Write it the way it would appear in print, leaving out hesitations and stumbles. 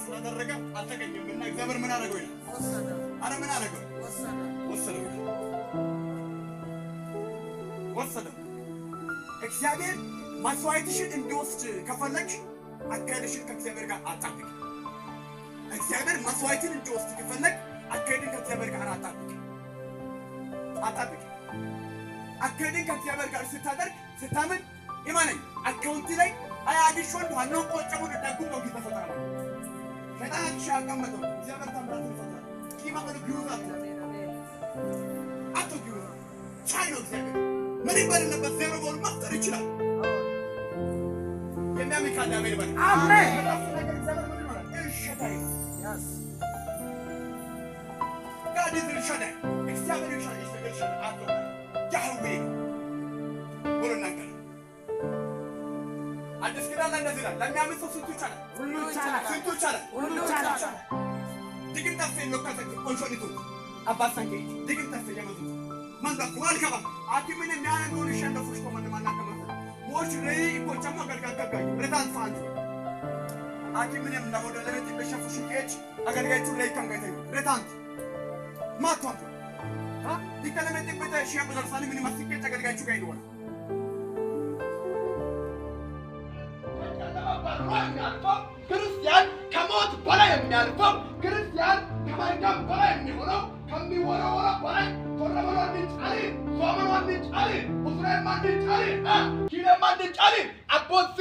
ስላደረገ አልተገኘም እና እግዚአብሔር ምን አደረገው ይላል? አረ ምን አደረገው? ወሰደው። እግዚአብሔር መስዋዕትሽን እንዲወስድ ከፈለግሽ አካሄድሽን ከእግዚአብሔር ጋር አጣብቂ። እግዚአብሔር መስዋዕትን እንዲወስድ ከፈለግ አካሄድን ከእግዚአብሔር ጋር አጣብቂ። አካሄድን ከእግዚአብሔር ጋር ስታደርግ ስታምን ኢማነኝ አካውንቲ ላይ አያዲሽን ዋኖ ቆጨሙ ደጉ ነው ይተፈታል። ከታች ያቀመጠው እግዚአብሔር ታምራት ይፈታል። ኪማመን ግሩዛት አቶ ግሩዛ ቻይኖ እግዚአብሔር ምን ይባልነበት ዜሮ ጎል መፍጠር ይችላል። የሚያሚካል አሜን ባይ አሜን። Yes. God is the Shaddai. እግዚአብሔር ይሻል አቶ ያህዌ ወለናገር አዲስ ኪዳን ላይ እንደዚህ ይላል። ለሚያምን ሰው ስንቱ ይቻላል? ሁሉ ይቻላል። ድግምት አስፈኝ ለካተ ኮንሾኒቱ አባሳንጌ ድግምት አስፈኝ ለማለት ማንዳ ዋልከባ አኪምን የሚያነውን ሸንደፉሽ ኮማንድ ማናከማ ሞች ረይ ኮቻማ ጋርጋጋጋ ረታን ፋንት አኪምንም ለሞደለበት በሸፉሽ ኬች አገልጋይቱ ላይ ከንገተኝ ረታን ማቷት ዲከለመት በተሽ ያበዛል ምን ማስከች አገልጋይቱ ጋር ይኖር ክርስቲያን ከሞት በላይ የሚያልፈው ክርስቲያን ከማይዳም በላይ የሚሆነው ከሚወራወራ በላይ ኮረመራን ጫሊ ሶመራን ጫሊ ኡፍራን ማን ጫሊ ኪለማን ጫሊ አቦት